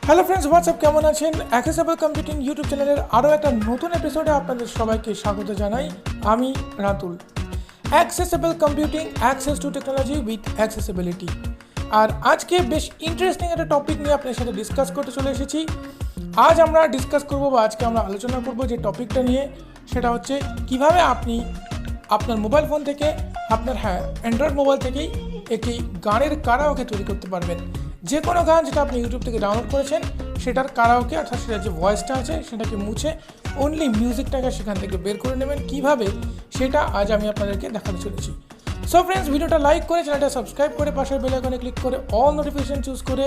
Hello friends, WhatsApp, কেমন আছেন? Accessible computing YouTube চ্যানেলের আরও একটা নতুন এপিসোডে আপনাদের সবাইকে স্বাগত জানাই। আমি Ratul. Accessible computing, access to technology with accessibility. আর আজকে বেশ ইন্টারেস্টিং একটা টপিক নিয়ে আপনার সাথে ডিসকাস করতে চলে এসেছি। আজ আমরা ডিসকাস করব বা আজকে আমরা আলোচনা করব যে টপিকটা নিয়ে, সেটা হচ্ছে কিভাবে আপনি আপনার মোবাইল ফোন থেকে, আপনার অ্যান্ড্রয়েড মোবাইল থেকেই একটি গানের কারাওকে তৈরি করতে পারবেন। যে কোনো গান যেটা আপনি ইউটিউব থেকে ডাউনলোড করেছেন সেটার কারাওকে, অর্থাৎ সেটার যে ভয়েসটা আছে সেটাকে মুছে অনলি মিউজিকটাকে সেখান থেকে বের করে নেবেন। কীভাবে সেটা আজ আমি আপনাদেরকে দেখাতে চলেছি। সো ফ্রেন্ডস, ভিডিওটা লাইক করে, চ্যানেলটা সাবস্ক্রাইব করে, পাশের বেল আইকনে ক্লিক করে অল নোটিফিকেশন চুজ করে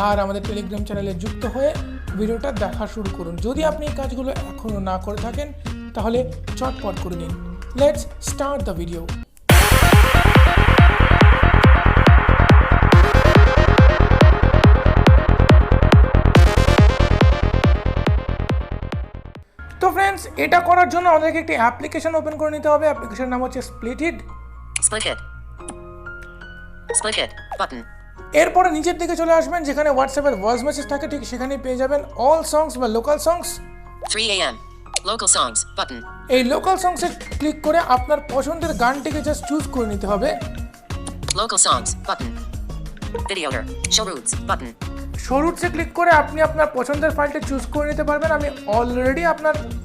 আর আমাদের টেলিগ্রাম চ্যানেলে যুক্ত হয়ে ভিডিওটা দেখা শুরু করুন। যদি আপনি এই কাজগুলো এখনও না করে থাকেন তাহলে চটপট করে নিন। Let's start the video. তো ফ্রেন্ডস, এটা করার জন্য আমাদেরকে একটি অ্যাপ্লিকেশন ওপেন করে নিতে হবে। অ্যাপ্লিকেশনের নাম হচ্ছে স্প্লিটেড বাটন। এরপরে নিচের দিকে চলে আসবেন, যেখানে হোয়াটসঅ্যাপের ভয়েস মেসেজ থাকে ঠিক সেখানেই পেয়ে যাবেন অল সংস বা local songs. 3 AM local songs button. এই লোকাল সংসে ক্লিক করে আপনার পছন্দের গানটিকে জাস্ট চুজ করে নিতে হবে। Local songs button. Videoer show roots button. Show রুটসে ক্লিক করে আপনি আপনার পছন্দের ফাইলটা চুজ করে নিতে পারবেন। আমি অলরেডি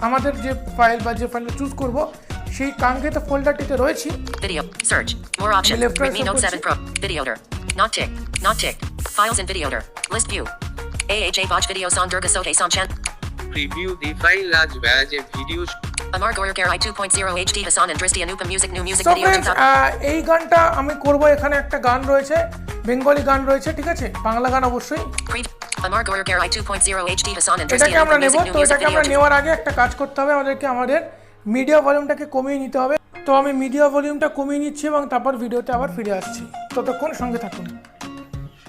আমাদের যে ফাইল বা যে ফাইলটা চুজ করব সেই কাঙ্ক্ষিত ফোল্ডারটিতে রয়েছি। Video search more options. Redmi Note 7 Pro Videoer not ticked files in Videoer list view AHA Baj video song Durga Sote song chan preview the file as well as videos. Amar Goyer Garai 2.0 HD Hassan and Dristi Anupa music new music So video friends, এই গানটা আমি করব। এখানে একটা গান রয়েছে, Bengali গান রয়েছে, ঠিক আছে, বাংলা গান অবশ্যই। Amar Goyer Garai 2.0 HD Hassan and Dristi এটাকে আমরা Anupa নেব। music new তো music এটাকে আমরা video নেওয়ার আগে একটা কাজ করতে হবে, আমাদের মিডিয়া ভলিউমটাকে কমিয়ে নিতে হবে। তো আমি মিডিয়া ভলিউমটা কমিয়ে নিচ্ছি এবং তারপর ভিডিওতে আবার ফিরে আসছি। ততক্ষণ সঙ্গে থাকুন।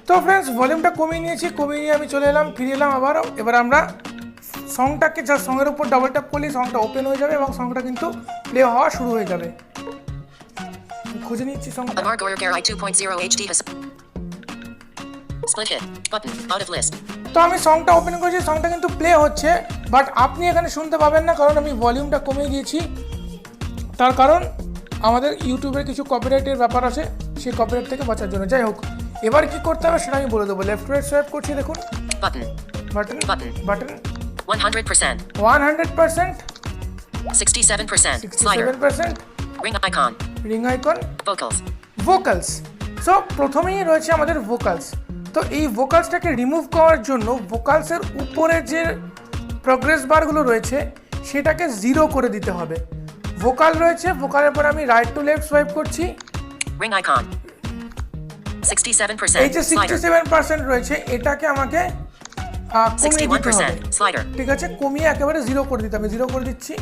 তো ফ্রেন্ডস, ভলিউমটা কমিয়ে নিয়ে আমি চলে এলাম, ফিরে এলাম আবারও। এবার আমরা সংটাকে যা সঙ্গের উপর ডাবল ট্যাপ করলে সংটা ওপেন হয়ে যাবে এবং সংটা কিন্তু প্লে হওয়া শুরু হয়ে যাবে। খুঁজে নিচ্ছি সংটা। Amar Goyer Garai 2.0 HD Hassan split hit button out of list. তো আমি সংটা ওপেন করেছি, সংটা কিন্তু প্লে হচ্ছে, বাট আপনি এখানে শুনতে পাবেন না, কারণ আমি ভলিউমটা কমিয়ে দিয়েছি। তার কারণ আমাদের ইউটিউবের কিছু কপিরাইটের ব্যাপার আছে, সেই কপিরাইট থেকে বাঁচার জন্য। যাই হোক, এবার কি করতে হবে সেটা আমি বলে দেবো। লেফট রাইট সোয়াইপ করছি, দেখুন Button 100% 67% slider 67%, ring icon ring icon, vocals. So প্রথমেই রয়েছে আমাদের ভোকালস। তো এই ভোকালসটাকে রিমুভ করার জন্য ভোকালসের উপরে যে প্রোগ্রেস বারগুলো রয়েছে সেটাকে 0 করে দিতে হবে। ভোকাল রয়েছে, ভোকালের পর আমি রাইট টু লেফট সোয়াইপ করছি, ring icon 67% এই যে 67% রয়েছে এটাকে আমাকে কমিয়ে দিতে হবে। 61% slider ঠিক আছে, কমিয়ে একেবারে 0 করে দিতে হবে। 0 করে দিচ্ছি।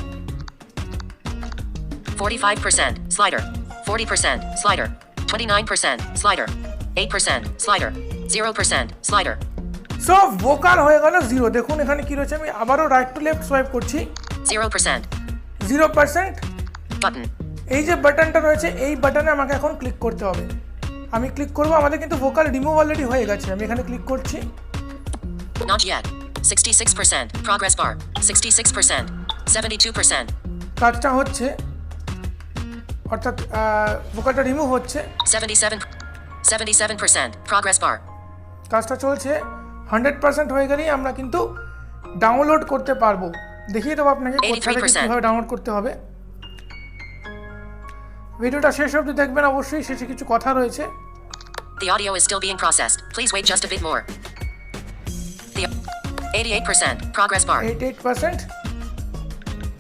45% slider 40% slider 29% slider 8% slider 0% slider so vocal হয়ে গেল 0। দেখুন এখানে কি রয়েছে, আমি আবারও রাইট টু লেফট সোয়াইপ করছি, 0% 0%। button এই যে বাটনটা রয়েছে এই বাটনে আমাকে এখন ক্লিক করতে হবে। আমি ক্লিক করব, আমাদের কিন্তু ভোকাল রিমুভ অলরেডি হয়ে গেছে। আমি এখানে ক্লিক করছি, not yet 66% progress bar 66% 72% কাজটা হচ্ছে, অর্থাৎ ভোকালটা রিমুভ হচ্ছে, 77% progress bar কাজটা চলছে। 100% হয়ে গেলেই আমরা কিন্তু ডাউনলোড করতে পারবো। দেখিয়ে দেবো আপনাকে কোথা থেকে কীভাবে ডাউনলোড করতে হবে। ভিডিওটা শেষ অবধি দেখবেন অবশ্যই, শেষে কিছু কথা রয়েছে। The audio is still being processed. Please wait just a bit more. The 88% progress bar 88%,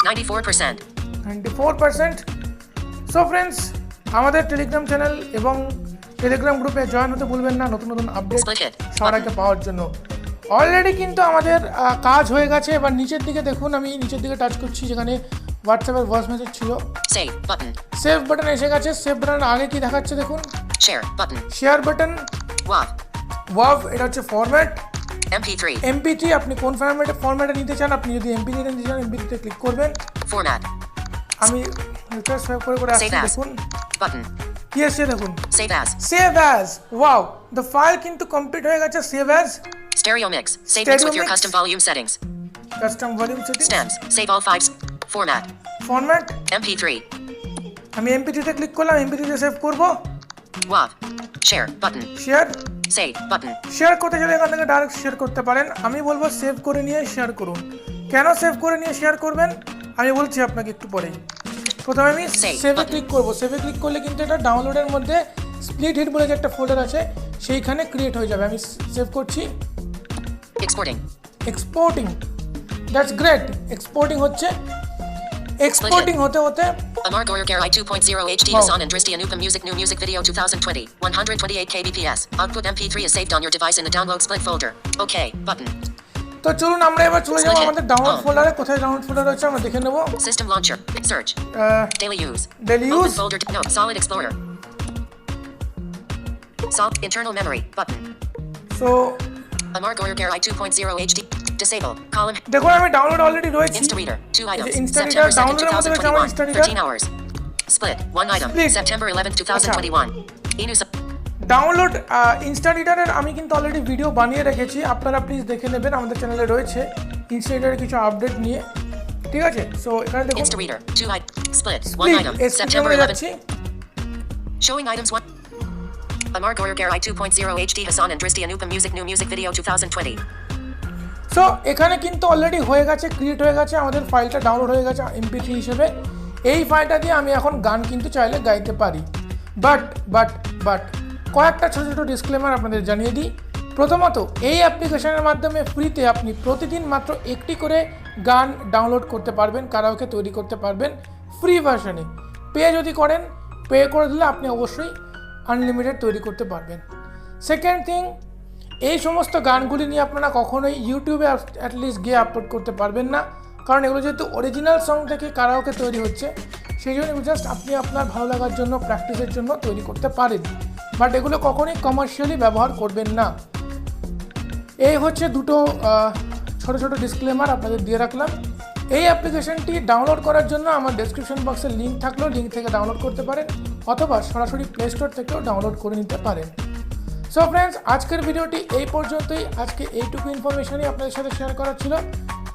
94%. So friends, আমাদের টেলিগ্রাম চ্যানেল এবং টেলিগ্রাম গ্রুপে জয়েন হতে ভুলবেন না, নতুন আপডেট সবার আগে পাওয়ার জন্য। অলরেডি কিন্তু আমাদের কাজ হয়ে গেছে। এবার নিচের দিকে দেখুন, আমি নিচের দিকে টাচ করছি যেখানে হোয়াটসঅ্যাপের ভয়েস মেসেজ ছিল। সেভ বাটন এসে গেছে। সেভ বাটনের আগে কি দেখাচ্ছে দেখুন, শেয়ার বাটন, ওয়াভ, এটা হচ্ছে ফরম্যাট, MP3 আপনি কোন ফরম্যাটে নিতে চান। আপনি যদি MP3 নিতে চান MP3 তে ক্লিক করবেন। আমি রিফ্রেশ করে আসছি, দেখুন কি আসছে, দেখুন save as. Wow, the file কিন্তু কমপ্লিট হয়ে গেছে। Save as Stereo mix. Save Stereo mix with your mix. custom volume settings. Custom volume settings, Stems. Save all files. Format. Format. MP3. আমি এমপি3 তে ক্লিক করলাম, MP3 তে save করব। WAV. Share button. Share, Save button. Share করতে গেলে এখান থেকে direct share করতে পারেন। আমি বলবো সেভ করে নিয়ে শেয়ার করুন। কেন সেভ করে নিয়ে শেয়ার করবেন আমি বলছি আপনাকে একটু পরেই। প্রথমে আমি সেভে ক্লিক করব। সেভে ক্লিক করলে কিন্তু এটা ডাউনলোডের মধ্যে স্প্লিট হিট বলে যে একটা ফোল্ডার আছে সেইখানে ক্রিয়েট হয়ে যাবে। আমি সেভ করছি। Exporting. Exporting, that's great. Exporting হচ্ছে, এক্সপোর্টিং হতে হতে Amar Goyer I 2.0 HD Wow. Hassan and Dristy Anupam Music New Music Video 2020 128 kbps. Output MP3 is saved on your device in the download split folder. Okay button. তো চলুন আমরা এবার চলে যাবো আমাদের ডাউনলোড ফোল্ডারে। কোথায় ডাউনলোড ফোল্ডার রয়েছে আমরা দেখে নেব। System launcher. Search. Daily use. Daily Open use, folder. No. Solid Explorer. Internal memory button. So Amar Goyer I 2.0 HD. Disable. Column. দেখুন আমি ডাউনলোড অলরেডি রয়েছি। Instareader. 2 items. Instareader September 2nd, ডাউনলোডের মধ্যে রয়েছে আমার 2021. Instareader। 13 hours. Split. 1 item. Split. September 11th, 2021. Inu download ইনস্টাডিটারের আমি কিন্তু already video বানিয়ে রেখেছি, আপনারা প্লিজ দেখে নেবেন, আমাদের চ্যানেলে রয়েছে ইনস্টাডিটারের কিছু আপডেট নিয়ে। ঠিক আছে, সো এখানে দেখুন Instareader. 2 item. Split. 1 Split, item. SPT September হয়ে 11th. যাচ্ছি। Showing items 1. Amar Goyer I 2.0 HD Hassan and Dristy Anupam Music New Music Video 2020. So এখানে কিন্তু অলরেডি হয়ে গেছে, ক্রিয়েট হয়ে গেছে, আমাদের ফাইলটা ডাউনলোড হয়ে গেছে এমপি3 হিসেবে। এই ফাইলটা দিয়ে আমি এখন গান কিন্তু চাইলে গাইতে পারি। বাট কয়েকটা ছোটো ছোটো ডিসক্লেমার আপনাদের জানিয়ে দিই। প্রথমত, এই অ্যাপ্লিকেশনের মাধ্যমে ফ্রিতে আপনি প্রতিদিন মাত্র একটি করে গান ডাউনলোড করতে পারবেন, কারাওকে তৈরি করতে পারবেন ফ্রি ভার্সনে। পে যদি করেন, পে করে দিলে আপনি অবশ্যই আনলিমিটেড তৈরি করতে পারবেন। সেকেন্ড থিং, এই সমস্ত গানগুলি নিয়ে আপনারা কখনোই ইউটিউবে অ্যাটলিস্ট গিয়ে আপলোড করতে পারবেন না, কারণ এগুলো যেহেতু অরিজিনাল সং থেকে কারাওকে তৈরি হচ্ছে, সেই জন্য জাস্ট আপনি আপনার ভালো লাগার জন্য, প্র্যাকটিসের জন্য তৈরি করতে পারেন, বাট এগুলো কখনোই কমার্শিয়ালি ব্যবহার করবেন না। এই হচ্ছে দুটো ছোটো ছোটো ডিসক্লেমার আপনাদের দিয়ে রাখলাম। এই অ্যাপ্লিকেশনটি ডাউনলোড করার জন্য আমার ডেসক্রিপশন বক্সে লিঙ্ক থাকলেও লিঙ্ক থেকে ডাউনলোড করতে পারেন, অথবা সরাসরি প্লে স্টোর থেকেও ডাউনলোড করে নিতে পারেন। সো ফ্রেন্ডস, আজকের ভিডিওটি এই পর্যন্তই। আজকে এইটুকু ইনফরমেশনই আপনাদের সাথে শেয়ার করার ছিল।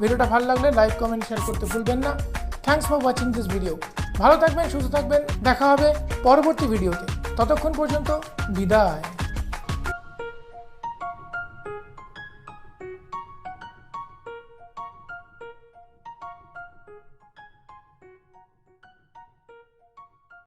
ভিডিওটা ভালো লাগলে লাইক, কমেন্ট, শেয়ার করতে ভুলবেন না। Thanks for watching this video. ভালো থাকবেন, সুস্থ থাকবেন, দেখা হবে পরবর্তী ভিডিওতে। ততক্ষণ পর্যন্ত বিদায়।